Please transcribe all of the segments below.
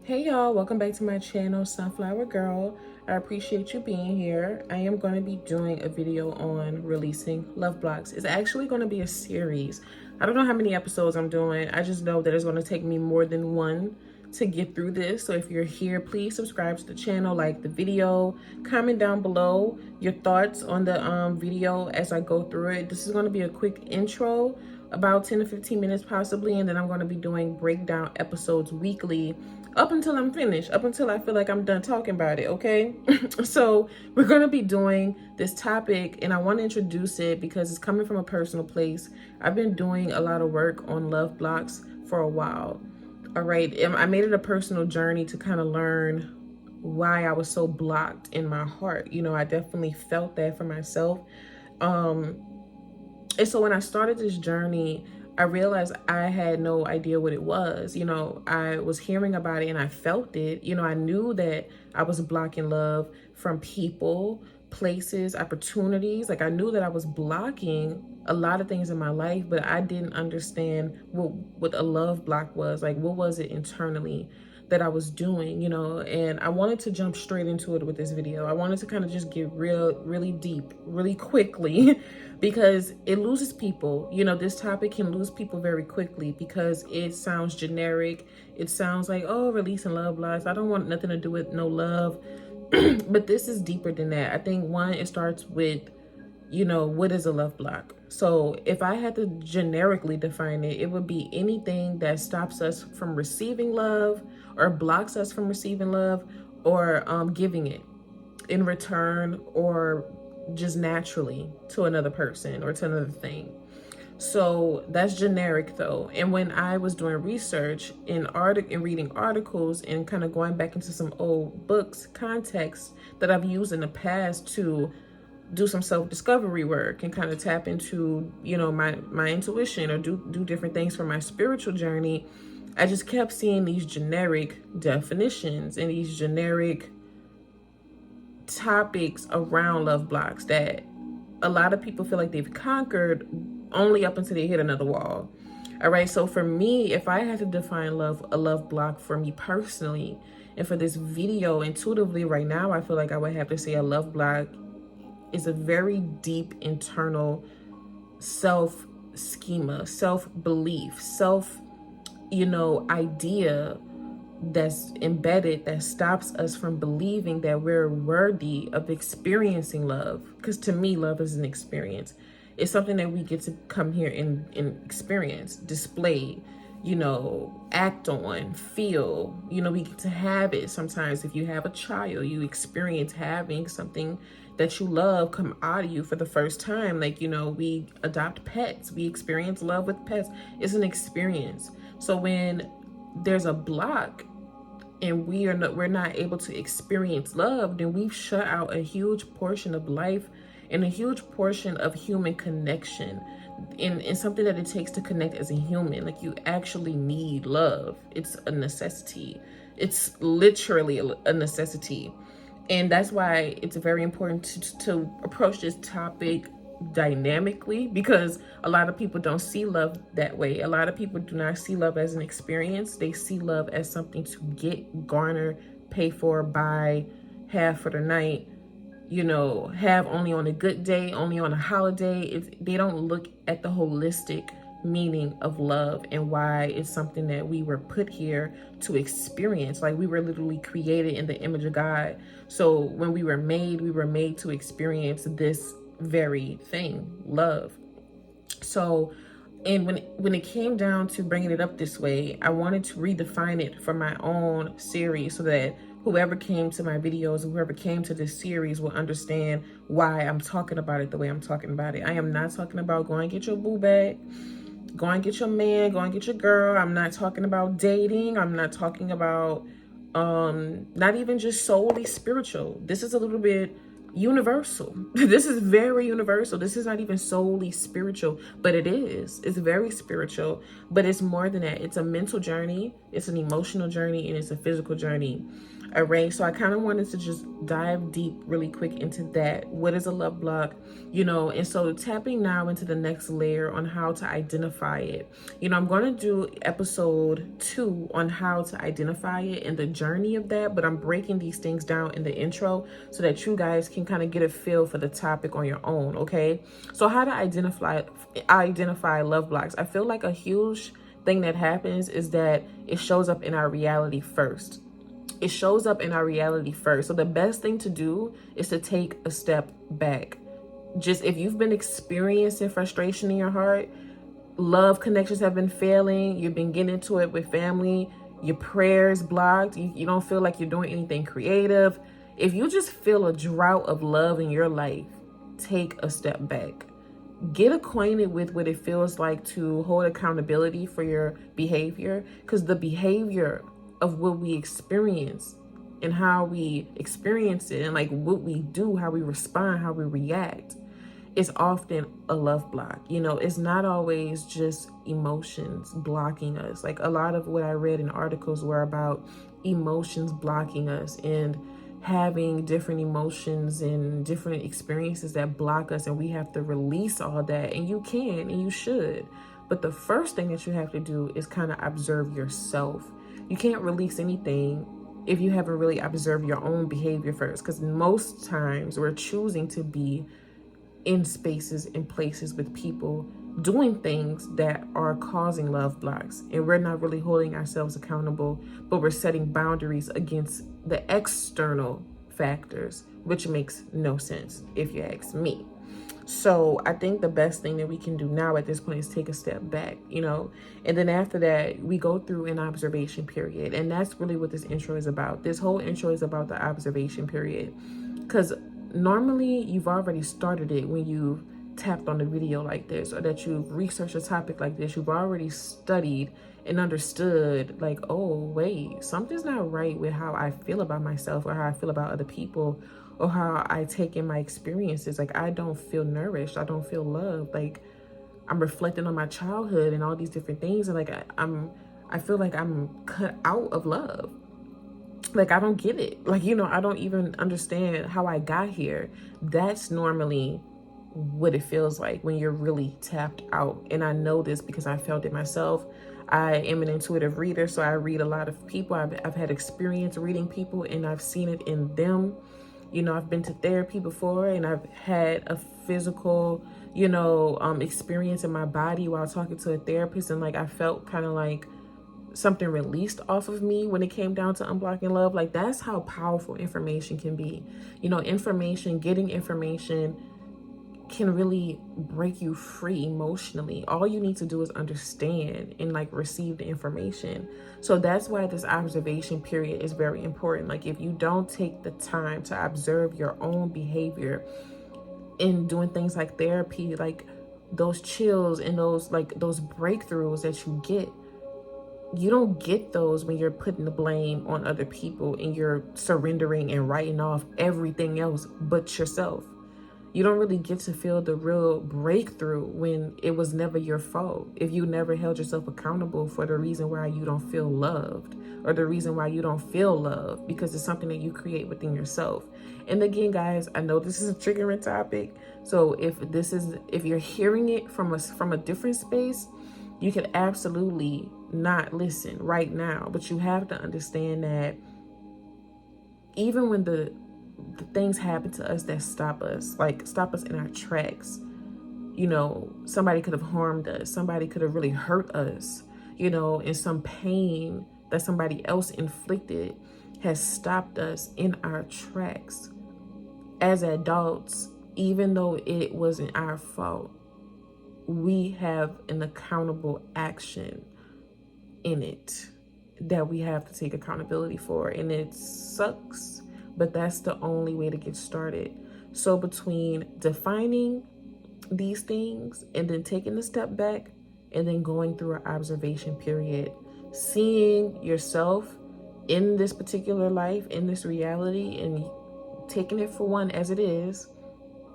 Hey y'all, welcome back to my channel, Sunflower Girl. I appreciate you being here. I am going to be doing a video on releasing love blocks. It's actually going to be a series. I don't know how many episodes I'm doing. I just know that it's going to take me more than one to get through this. So if you're here, please subscribe to the channel, like the video, comment down below your thoughts on the video as I go through it. This is going to be a quick intro, about 10 to 15 minutes possibly, and then I'm going to be doing breakdown episodes weekly up until I'm finished, up until I feel like I'm done talking about it, okay? So we're going to be doing this topic, and I want to introduce it because it's coming from a personal place. I've been doing a lot of work on love blocks for a while. All right, I made it a personal journey to kind of learn why I was so blocked in my heart. You know, I definitely felt that for myself. And so when I started this journey, I realized I had no idea what it was. You know, I was hearing about it and I felt it. You know, I knew that I was blocking love from people, places, opportunities. Like I knew that I was blocking a lot of things in my life, but I didn't understand what a love block was. Like, what was it internally that I was doing, you know? And I wanted to jump straight into it with this video. I wanted to kind of just get really deep, really quickly, because it loses people. You know, this topic can lose people very quickly because it sounds generic. It sounds like, oh, releasing love blocks. I don't want nothing to do with no love. But this is deeper than that. I think one, it starts with, you know, what is a love block? So if I had to generically define it, it would be anything that stops us from receiving love or blocks us from receiving love or giving it in return or just naturally to another person or to another thing. So that's generic though. And when I was doing research in reading articles and kind of going back into some old books, context that I've used in the past to do some self-discovery work and kind of tap into, you know, my intuition or do different things for my spiritual journey, I just kept seeing these generic definitions and these generic topics around love blocks that a lot of people feel like they've conquered only up until they hit another wall. All right, so for me, if I had to define a love block for me personally, and for this video intuitively right now, I feel like I would have to say a love block is a very deep internal self schema, self belief, self, you know, idea that's embedded that stops us from believing that we're worthy of experiencing love. Because to me, love is an experience. It's something that we get to come here and experience, display, you know, act on, feel. You know, we get to have it. Sometimes if you have a child, you experience having something that you love come out of you for the first time. Like, you know, we adopt pets, we experience love with pets. It's an experience. So when there's a block and we're not able to experience love, then we've shut out a huge portion of life and a huge portion of human connection and something that it takes to connect as a human. Like, you actually need love. It's a necessity. It's literally a necessity. And that's why it's very important to approach this topic dynamically, because a lot of people don't see love that way. A lot of people do not see love as an experience. They see love as something to get, garner, pay for, buy, have for the night, you know, have only on a good day, only on a holiday. They don't look at the holistic meaning of love and why it's something that we were put here to experience. Like, we were literally created in the image of God. So when we were made to experience this very thing, love. So, and when it came down to bringing it up this way, I wanted to redefine it for my own series so that whoever came to my videos, whoever came to this series will understand why I'm talking about it the way I'm talking about it. I am not talking about go and get your boo bag, go and get your man, go and get your girl. I'm not talking about dating. I'm not talking about not even just solely spiritual. This is a little bit universal. This is very universal. This is not even solely spiritual, but it is. It's very spiritual, but it's more than that. It's a mental journey. it's an emotional journey, and it's a physical journey. All right, so I kind of wanted to just dive deep really quick into that. What is a love block? And so tapping now into the next layer on how to identify it. I'm going to do episode 2 on how to identify it and the journey of that, but I'm breaking these things down in the intro so that you guys can kind of get a feel for the topic on your own, okay? So how to identify love blocks. I feel like a huge thing that happens is that it shows up in our reality first. It shows up in our reality first. So the best thing to do is to take a step back. Just if you've been experiencing frustration in your heart, love connections have been failing, you've been getting into it with family, your prayers blocked, you don't feel like you're doing anything creative. If you just feel a drought of love in your life, take a step back. Get acquainted with what it feels like to hold accountability for your behavior, because the behavior of what we experience and how we experience it and like what we do, how we respond, how we react is often a love block. It's not always just emotions blocking us. Like a lot of what I read in articles were about emotions blocking us and having different emotions and different experiences that block us, and we have to release all that. And you can and you should. But the first thing that you have to do is kind of observe yourself. You can't release anything if you haven't really observed your own behavior first, because most times we're choosing to be in spaces and places with people doing things that are causing love blocks, and we're not really holding ourselves accountable, but we're setting boundaries against the external factors, which makes no sense if you ask me. So I think the best thing that we can do now at this point is take a step back, and then after that, we go through an observation period. And that's really what this intro is about. This whole intro is about the observation period, because normally you've already started it when you've tapped on a video like this, or that you've researched a topic like this. You've already studied and understood, like, oh, wait, something's not right with how I feel about myself or how I feel about other people, or how I take in my experiences. Like, I don't feel nourished. I don't feel loved. Like, I'm reflecting on my childhood and all these different things. And like, I feel like I'm cut out of love. Like, I don't get it. Like, I don't even understand how I got here. That's normally what it feels like when you're really tapped out. And I know this because I felt it myself. I am an intuitive reader, so I read a lot of people. I've had experience reading people, and I've seen it in them. I've been to therapy before, and I've had a physical, experience in my body while talking to a therapist. And like, I felt kind of like something released off of me when it came down to unblocking love. Like, that's how powerful information can be. Getting information can really break you free emotionally. All you need to do is understand and like receive the information. So that's why this observation period is very important. Like, if you don't take the time to observe your own behavior in doing things like therapy, like those chills and those breakthroughs that you don't get those when you're putting the blame on other people and you're surrendering and writing off everything else but yourself. You don't really get to feel the real breakthrough when it was never your fault. If you never held yourself accountable for the reason why you don't feel loved, or the reason why you don't feel love, because it's something that you create within yourself. And again, guys, I know this is a triggering topic. So if you're hearing it from a different space, you can absolutely not listen right now. But you have to understand that even when the things happen to us that stop us in our tracks, somebody could have harmed us, somebody could have really hurt us, and some pain that somebody else inflicted has stopped us in our tracks. As adults, even though it wasn't our fault, we have an accountable action in it that we have to take accountability for. And it sucks, but that's the only way to get started. So between defining these things and then taking a step back and then going through an observation period, seeing yourself in this particular life, in this reality, and taking it for one as it is,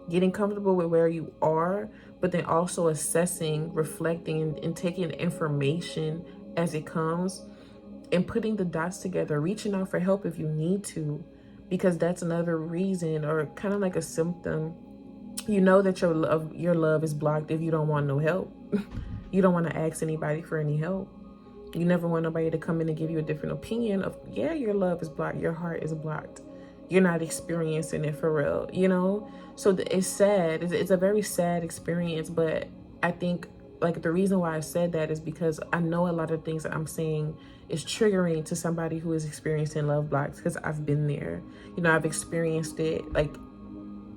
getting comfortable with where you are, but then also assessing, reflecting, and taking information as it comes, and putting the dots together, reaching out for help if you need to, because that's another reason, or kind of like a symptom. You know that your love is blocked if you don't want no help. You don't want to ask anybody for any help. You never want nobody to come in and give you a different opinion of, yeah, your love is blocked, your heart is blocked, you're not experiencing it for real, you know? So it's sad. It's a very sad experience, but I think like the reason why I said that is because I know a lot of things that I'm saying is triggering to somebody who is experiencing love blocks, because I've been there. You know, I've experienced it like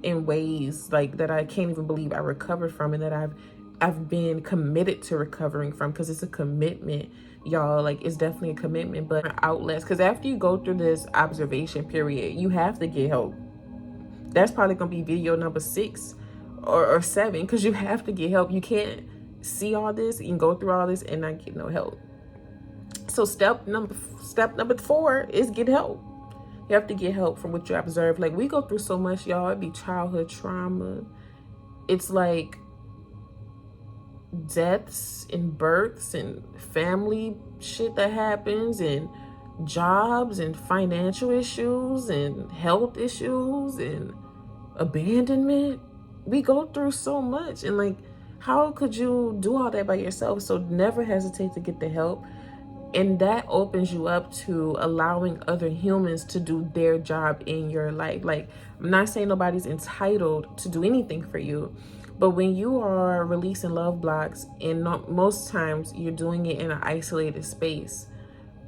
in ways like that I can't even believe I recovered from, and that I've been committed to recovering from, because it's a commitment, y'all. Like, it's definitely a commitment, but outlets, because after you go through this observation period, you have to get help. That's probably gonna be video number 6 or 7, because you have to get help. You can't see all this and go through all this and not get no help. So step number 4 is get help. You have to get help from what you observe. Like, we go through so much, y'all. It'd be childhood trauma. It's like deaths and births and family shit that happens, and jobs and financial issues and health issues and abandonment. We go through so much, and like, how could you do all that by yourself? So never hesitate to get the help. And that opens you up to allowing other humans to do their job in your life. Like, I'm not saying nobody's entitled to do anything for you, but when you are releasing love blocks, and most times you're doing it in an isolated space,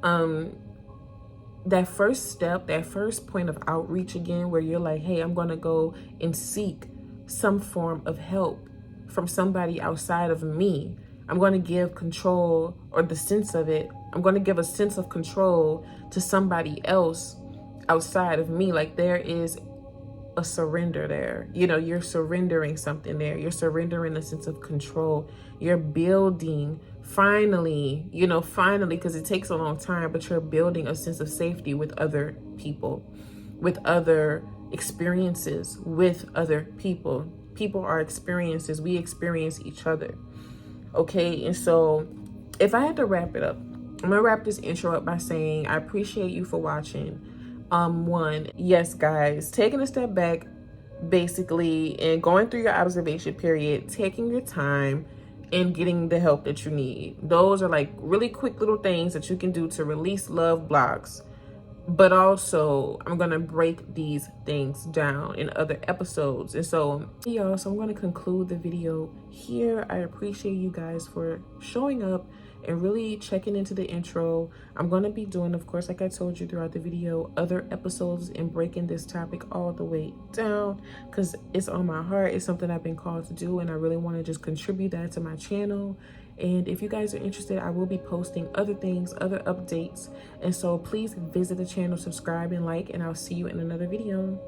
that first step, that first point of outreach again, where you're like, hey, I'm gonna go and seek some form of help from somebody outside of me. I'm going to give control, or the sense of it, I'm going to give a sense of control to somebody else outside of me. Like, there is a surrender there. You know, you're surrendering something there. You're surrendering a sense of control. You're building, finally, because it takes a long time, but you're building a sense of safety with other people, with other experiences, with other people. People are experiences. We experience each other. Okay, and so if I had to wrap it up, I'm gonna wrap this intro up by saying I appreciate you for watching. One, yes, guys, taking a step back, basically, and going through your observation period, taking your time and getting the help that you need. Those are like really quick little things that you can do to release love blocks. But also, I'm gonna break these things down in other episodes. And so, y'all, so I'm gonna conclude the video here. I appreciate you guys for showing up and really checking into the intro. I'm gonna be doing, of course, like I told you throughout the video, other episodes and breaking this topic all the way down, because it's on my heart. It's something I've been called to do, and I really want to just contribute that to my channel. And if you guys are interested, I will be posting other things, other updates. And so please visit the channel, subscribe and like, and I'll see you in another video.